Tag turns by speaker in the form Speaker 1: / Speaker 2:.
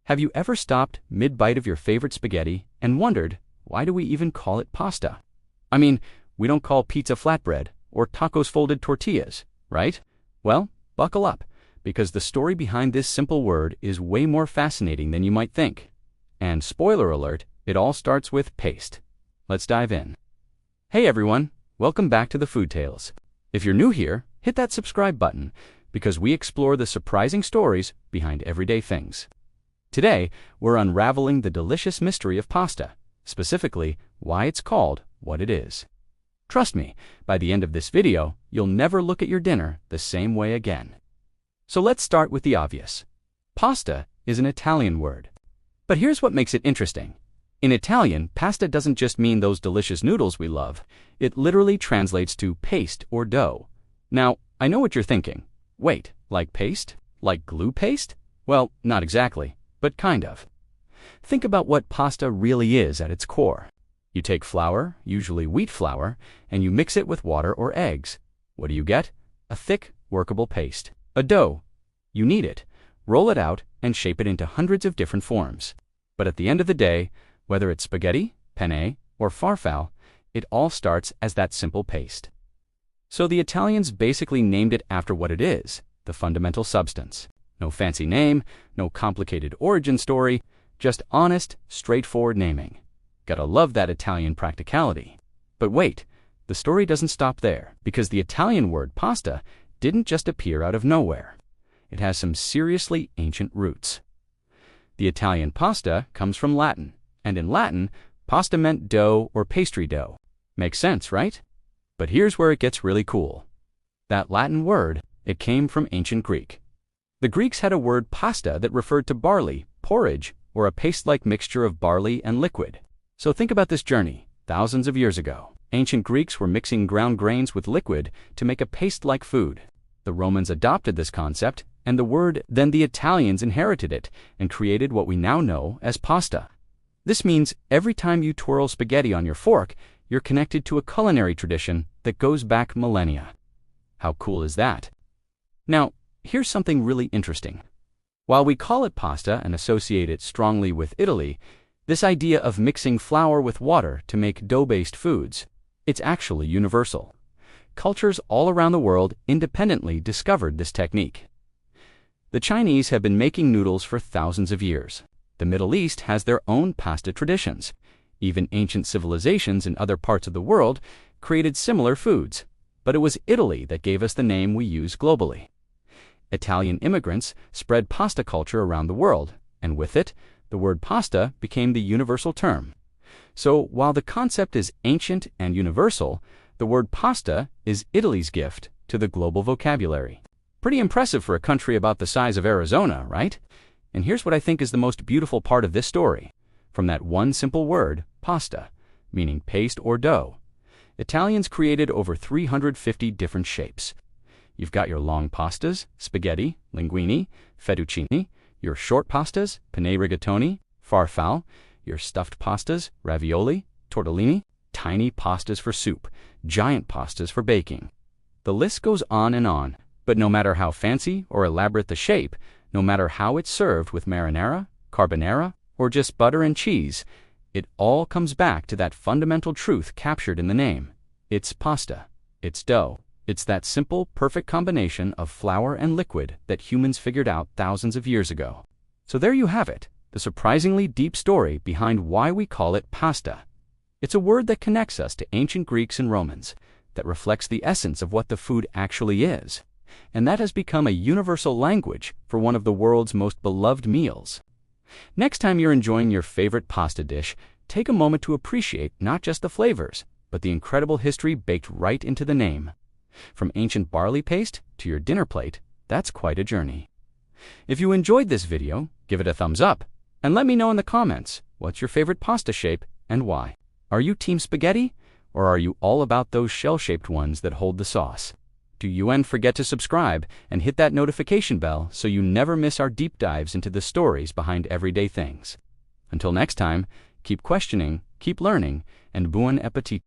Speaker 1: Have you ever stopped mid-bite of your favorite spaghetti and wondered, why do we even call it pasta? I mean, we don't call pizza flatbread or tacos folded tortillas, right? Well, buckle up, because the story behind this simple word is way more fascinating than you might think. And spoiler alert, it all starts with paste. Let's dive in. Hey everyone, welcome back to the Food Tales. If you're new here, hit that subscribe button, because we explore the surprising stories behind everyday things. Today, we're unraveling the delicious mystery of pasta, specifically why it's called what it is. Trust me, by the end of this video, you'll never look at your dinner the same way again. So let's start with the obvious. Pasta is an Italian word. But here's what makes it interesting. In Italian, pasta doesn't just mean those delicious noodles we love. It literally translates to paste or dough. Now, I know what you're thinking. Wait, like paste? Like glue paste? Well, not exactly, but kind of. Think about what pasta really is at its core. You take flour, usually wheat flour, and you mix it with water or eggs. What do you get? A thick, workable paste. A dough. You knead it, roll it out, and shape it into hundreds of different forms. But at the end of the day, whether it's spaghetti, penne, or farfalle, it all starts as that simple paste. So the Italians basically named it after what it is, the fundamental substance. No fancy name, no complicated origin story, just honest, straightforward naming. Gotta love that Italian practicality. But wait, the story doesn't stop there, because the Italian word pasta didn't just appear out of nowhere. It has some seriously ancient roots. The Italian pasta comes from Latin, and in Latin, pasta meant dough or pastry dough. Makes sense, right? But here's where it gets really cool. That Latin word, it came from ancient Greek. The Greeks had a word pasta that referred to barley, porridge, or a paste-like mixture of barley and liquid. So think about this journey. Thousands of years ago, ancient Greeks were mixing ground grains with liquid to make a paste-like food. The Romans adopted this concept, and then the Italians inherited it and created what we now know as pasta. This means every time you twirl spaghetti on your fork, you're connected to a culinary tradition that goes back millennia. How cool is that? Now, here's something really interesting. While we call it pasta and associate it strongly with Italy, this idea of mixing flour with water to make dough-based foods, it's actually universal. Cultures all around the world independently discovered this technique. The Chinese have been making noodles for thousands of years. The Middle East has their own pasta traditions. Even ancient civilizations in other parts of the world created similar foods, but it was Italy that gave us the name we use globally. Italian immigrants spread pasta culture around the world, and with it, the word pasta became the universal term. So while the concept is ancient and universal, the word pasta is Italy's gift to the global vocabulary. Pretty impressive for a country about the size of Arizona, right? And here's what I think is the most beautiful part of this story. From that one simple word, pasta, meaning paste or dough, Italians created over 350 different shapes. You've got your long pastas, spaghetti, linguine, fettuccine, your short pastas, penne rigatoni, farfalle, your stuffed pastas, ravioli, tortellini, tiny pastas for soup, giant pastas for baking. The list goes on, but no matter how fancy or elaborate the shape, no matter how it's served with marinara, carbonara, or just butter and cheese, it all comes back to that fundamental truth captured in the name. It's pasta. It's dough. It's that simple, perfect combination of flour and liquid that humans figured out thousands of years ago. So there you have it, the surprisingly deep story behind why we call it pasta. It's a word that connects us to ancient Greeks and Romans, that reflects the essence of what the food actually is, and that has become a universal language for one of the world's most beloved meals. Next time you're enjoying your favorite pasta dish, take a moment to appreciate not just the flavors, but the incredible history baked right into the name. From ancient barley paste to your dinner plate, that's quite a journey. If you enjoyed this video, give it a thumbs up, and let me know in the comments, what's your favorite pasta shape and why? Are you team spaghetti, or are you all about those shell-shaped ones that hold the sauce? Do you forget to subscribe and hit that notification bell so you never miss our deep dives into the stories behind everyday things. Until next time, keep questioning, keep learning, and buon appetit.